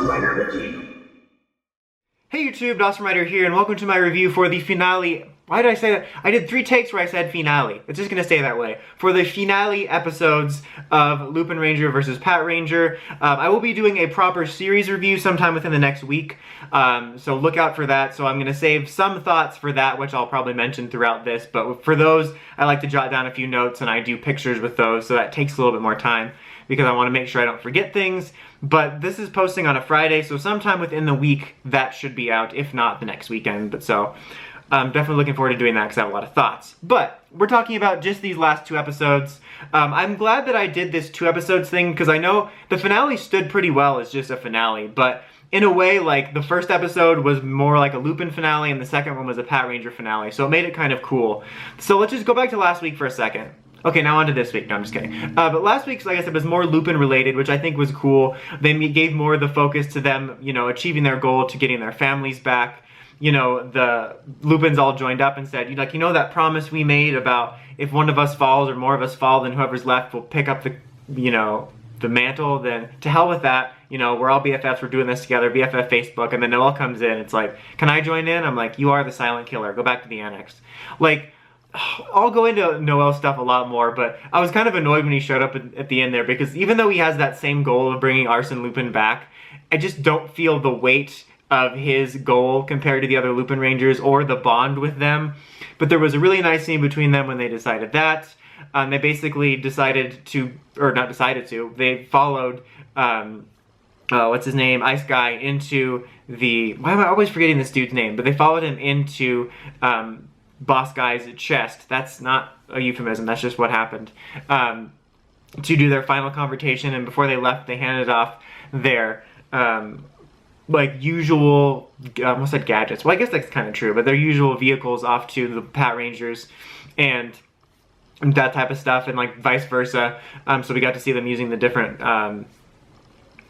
Dawson Rider Wiki. Hey YouTube, Dawson Rider here, and welcome to my review for the finale. Why did I say that? I did 3 takes where I said finale. It's just gonna stay that way. For the finale episodes of Lupinranger versus Patranger, I will be doing a proper series review sometime within the next week. So look out for that. So I'm gonna save some thoughts for that, which I'll probably mention throughout this. But for those, I like to jot down a few notes and I do pictures with those, so that takes a little bit more time because I want to make sure I don't forget things. But this is posting on a Friday, so sometime within the week that should be out, if not the next weekend. But so I'm definitely looking forward to doing that because I have a lot of thoughts. But we're talking about just these last 2 episodes. I'm glad that I did this 2 episodes thing because I know the finale stood pretty well as just a finale, but in a way, like, the first episode was more like a Lupin finale and the second one was a Patranger finale, so it made it kind of cool. So let's just go back to last week for a second. Okay, now on to this week. No, I'm just kidding. But last week's, like I said, was more Lupin related, which I think was cool. They gave more of the focus to them, you know, achieving their goal to getting their families back. You know, the Lupins all joined up and said, like, you know that promise we made about if one of us falls or more of us fall, then whoever's left will pick up the, you know, the mantle. Then to hell with that. You know, we're all BFFs, we're doing this together, BFF Facebook, and then Noel comes in, it's like, can I join in? I'm like, you are the silent killer, go back to the annex. Like, I'll go into Noel stuff a lot more, but I was kind of annoyed when he showed up at the end there, because even though he has that same goal of bringing Arsene Lupin back, I just don't feel the weight of his goal compared to the other Lupinrangers or the bond with them. But there was a really nice scene between them when they decided that. They basically decided to, or not decided to, they followed what's his name, Ice Guy, into the, why am I always forgetting this dude's name, but they followed him into Boss Guy's chest. That's not a euphemism, that's just what happened. To do their final confrontation, and before they left, they handed off their, like, usual, I almost said gadgets, well I guess that's kind of true, but their usual vehicles off to the Patrangers, and that type of stuff, and like vice versa. So we got to see them using the different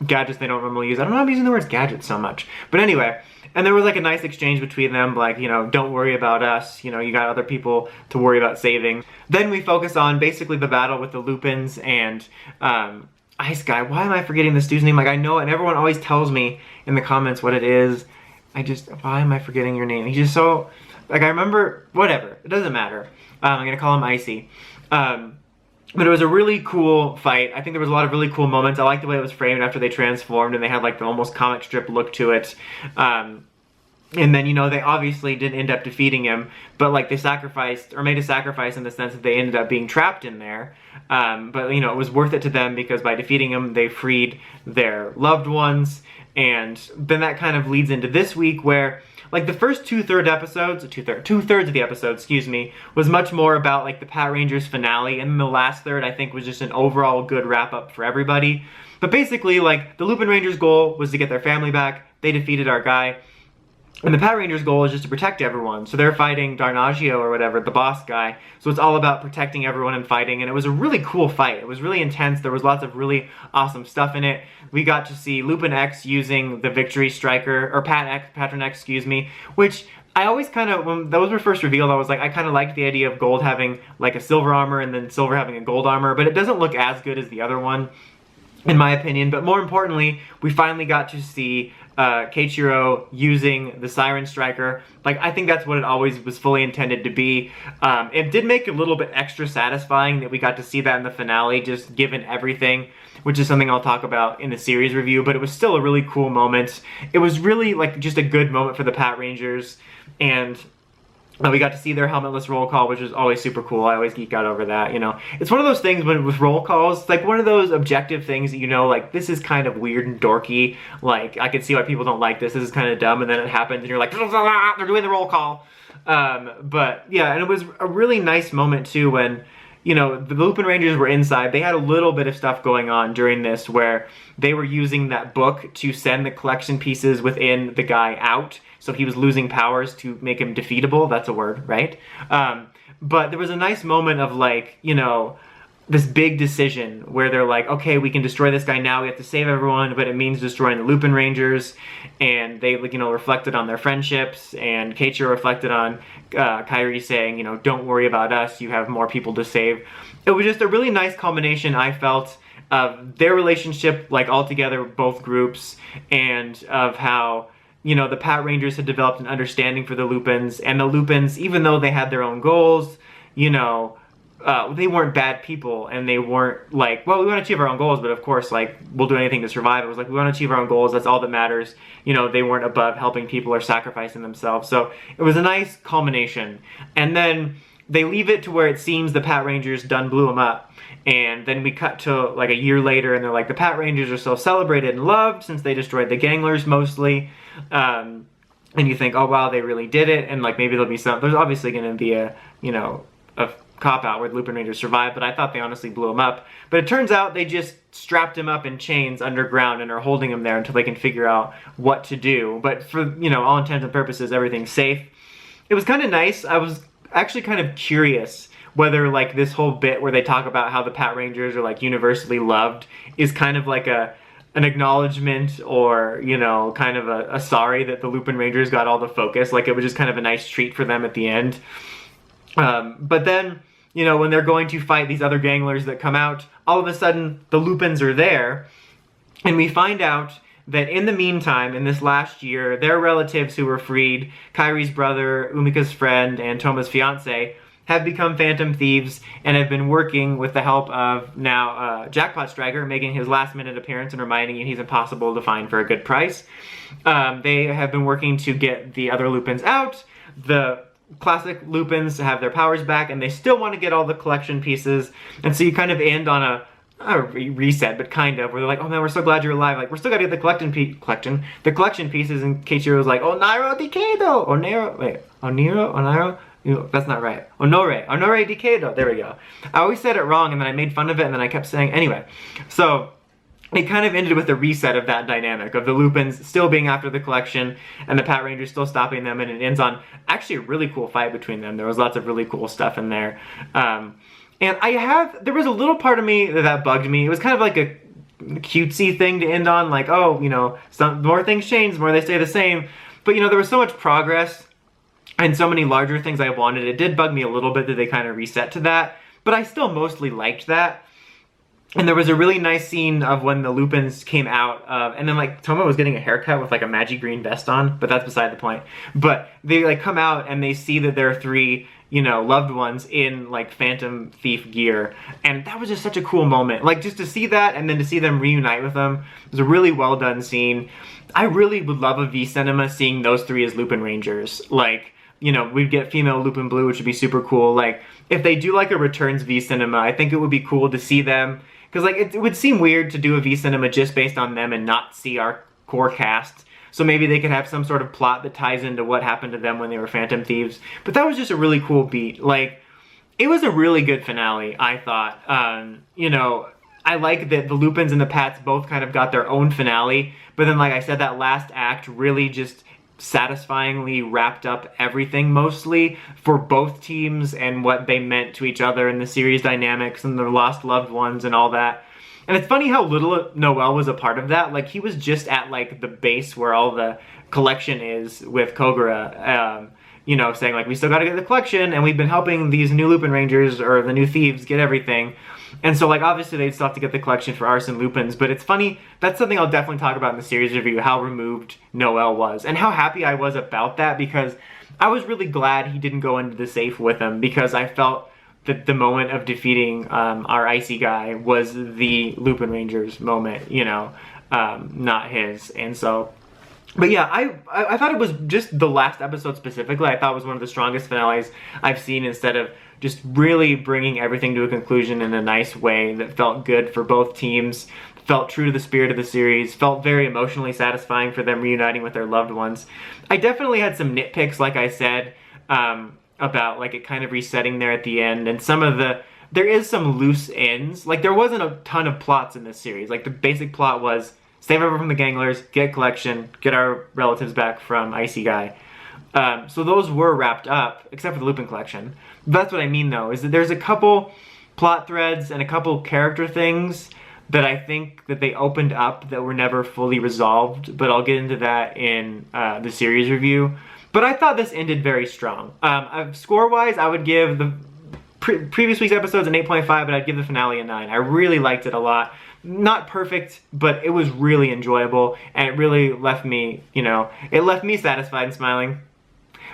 gadgets they don't normally use. I don't know if I'm using the words gadgets so much. But anyway, and there was like a nice exchange between them, like, you know, don't worry about us, you know, you got other people to worry about saving. Then we focus on basically the battle with the Lupins and Ice Guy. Why am I forgetting this dude's name? Like, I know it, and everyone always tells me in the comments what it is. Why am I forgetting your name? He's just so, like, I remember, whatever, it doesn't matter. I'm gonna call him Icy. But it was a really cool fight. I think there was a lot of really cool moments. I liked the way it was framed after they transformed and they had like the almost comic strip look to it. And then, you know, they obviously didn't end up defeating him, but like they sacrificed, or made a sacrifice in the sense that they ended up being trapped in there. But, you know, it was worth it to them because by defeating him, they freed their loved ones. And then that kind of leads into this week where, like, the first two-thirds of the episode, excuse me, was much more about, like, the Patrangers finale, and the last third, I think, was just an overall good wrap-up for everybody. But basically, like, the Lupinrangers' goal was to get their family back. They defeated our guy. And the Patrangers' goal is just to protect everyone. So they're fighting Darnagio or whatever, the boss guy. So it's all about protecting everyone and fighting. And it was a really cool fight. It was really intense. There was lots of really awesome stuff in it. We got to see Lupin X using the Victory Striker, or Patron X, excuse me, which I always kind of, when those were first revealed, I was like, I kind of liked the idea of Gold having like a silver armor and then Silver having a gold armor, but it doesn't look as good as the other one, in my opinion. But more importantly, we finally got to see Keiichiro using the Siren Striker. Like, I think that's what it always was fully intended to be. It did make it a little bit extra satisfying that we got to see that in the finale, just given everything, which is something I'll talk about in the series review, but it was still a really cool moment. It was really, like, just a good moment for the Patrangers, and we got to see their helmetless roll call, which is always super cool. I always geek out over that, you know. It's one of those things when with roll calls, it's like one of those objective things that, you know, like, this is kind of weird and dorky. Like, I can see why people don't like this. This is kind of dumb, and then it happens, and you're like, they're doing the roll call. But, yeah, and it was a really nice moment, too, when, you know, the Lupinrangers were inside. They had a little bit of stuff going on during this where they were using that book to send the collection pieces within the guy out. So he was losing powers to make him defeatable. That's a word, right? But there was a nice moment of, like, you know, this big decision where they're like, okay, we can destroy this guy now. We have to save everyone, but it means destroying the Lupinrangers. And they, you know, reflected on their friendships. And Keiichiro reflected on Kairi saying, you know, don't worry about us. You have more people to save. It was just a really nice combination, I felt, of their relationship, like all together, both groups, and of how, you know, the Patrangers had developed an understanding for the Lupins, and the Lupins, even though they had their own goals, you know, they weren't bad people, and they weren't like, well, we want to achieve our own goals, but of course, like, we'll do anything to survive. It was like, we want to achieve our own goals, that's all that matters. You know, they weren't above helping people or sacrificing themselves. So it was a nice culmination. And then they leave it to where it seems the Patrangers done blew them up. And then we cut to like a year later, and they're like, the Patrangers are still celebrated and loved since they destroyed the Ganglers mostly. And you think, oh wow, they really did it, and like maybe there'll be some, there's obviously going to be a, you know, a cop-out where the Lupinrangers survive, but I thought they honestly blew him up. But it turns out they just strapped him up in chains underground and are holding him there until they can figure out what to do. But for, you know, all intents and purposes, everything's safe. It was kind of nice. I was actually kind of curious whether like this whole bit where they talk about how the Patrangers are like universally loved is kind of like an acknowledgement, or, you know, kind of a sorry that the Lupinrangers got all the focus. Like it was just kind of a nice treat for them at the end. But then, you know, when they're going to fight these other Ganglers that come out, all of a sudden the Lupins are there, and we find out that in the meantime, in this last year, their relatives who were freed, Kairi's brother, Umika's friend, and Toma's fiance, have become phantom thieves and have been working with the help of now Jackpot Striker, making his last-minute appearance and reminding you he's impossible to find for a good price. They have been working to get the other Lupins out. The classic Lupins have their powers back, and they still want to get all the collection pieces. And so you kind of end on a reset, but kind of, where they're like, oh man, we're so glad you're alive. Like, we're still gotta get the collection pieces. And Keiichiro's like, Onairo Dikedo! Onairo? That's not right. Onore Dikedo. There we go. I always said it wrong, and then I made fun of it, and then I kept saying, anyway. So it kind of ended with a reset of that dynamic, of the Lupins still being after the collection, and the Patrangers still stopping them, and it ends on actually a really cool fight between them. There was lots of really cool stuff in there. And there was a little part of me that bugged me. It was kind of like a cutesy thing to end on, like, oh, you know, some more things change, the more they stay the same. But, you know, there was so much progress and so many larger things I wanted. It did bug me a little bit that they kind of reset to that, but I still mostly liked that. And there was a really nice scene of when the Lupins came out, and then like Toma was getting a haircut with like a magic green vest on, but that's beside the point. But they like come out and they see that there are three, you know, loved ones in like Phantom Thief gear, and that was just such a cool moment. Like just to see that and then to see them reunite with them, it was a really well done scene. I really would love a V Cinema seeing those three as Lupinrangers. Like, you know, we'd get female Lupin Blue, which would be super cool. Like if they do like a Returns V Cinema, I think it would be cool to see them. Because, like, it would seem weird to do a V-Cinema just based on them and not see our core cast. So maybe they could have some sort of plot that ties into what happened to them when they were Phantom Thieves. But that was just a really cool beat. Like, it was a really good finale, I thought. You know, I like that the Lupins and the Pats both kind of got their own finale. But then, like I said, that last act really just satisfyingly wrapped up everything mostly for both teams and what they meant to each other and the series dynamics and their lost loved ones and all that. And it's funny how little Noel was a part of that. Like, he was just at like the base where all the collection is with Kogura, you know, saying like, we still gotta get the collection, and we've been helping these new Lupinrangers, or the new thieves, get everything. And so, like, obviously they'd still have to get the collection for Arson Lupins, but it's funny, that's something I'll definitely talk about in the series review, how removed Noel was, and how happy I was about that, because I was really glad he didn't go into the safe with him, because I felt that the moment of defeating our icy guy was the Lupinrangers moment, you know, not his. And so, but yeah, I thought it was just the last episode specifically, I thought was one of the strongest finales I've seen, instead of just really bringing everything to a conclusion in a nice way that felt good for both teams, felt true to the spirit of the series, felt very emotionally satisfying for them reuniting with their loved ones. I definitely had some nitpicks, like I said, about like it kind of resetting there at the end, and there is some loose ends. Like, there wasn't a ton of plots in this series. Like, the basic plot was save everyone from the Ganglers, get collection, get our relatives back from Icy Guy. So those were wrapped up, except for the Lupin collection. That's what I mean, though, is that there's a couple plot threads and a couple character things that I think that they opened up that were never fully resolved, but I'll get into that in the series review. But I thought this ended very strong. Score-wise, I would give the previous week's episodes an 8.5, but I'd give the finale a 9. I really liked it a lot. not perfect, but it was really enjoyable, and it really left me, you know, it left me satisfied and smiling.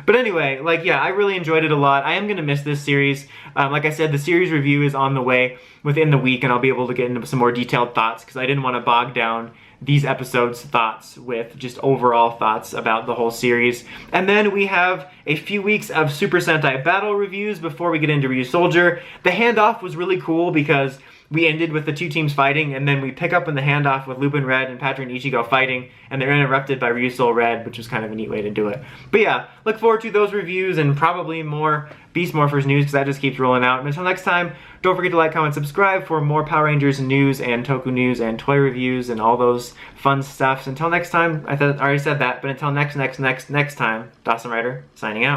But anyway, like, yeah, I really enjoyed it a lot. I am going to miss this series. Like I said, the series review is on the way within the week, and I'll be able to get into some more detailed thoughts, because I didn't want to bog down these episodes' thoughts with just overall thoughts about the whole series. And then we have a few weeks of Super Sentai battle reviews before we get into Ryusoulger. The handoff was really cool because we ended with the two teams fighting, and then we pick up in the handoff with Lupin Red and Patranger Ichigo fighting, and they're interrupted by Ryusoul Red, which was kind of a neat way to do it. But yeah, look forward to those reviews and probably more Beast Morphers news, because that just keeps rolling out. And until next time, don't forget to like, comment, subscribe for more Power Rangers news and Toku news and toy reviews and all those fun stuffs. Until next time, I already said that, but until next time, Dawson Rider, signing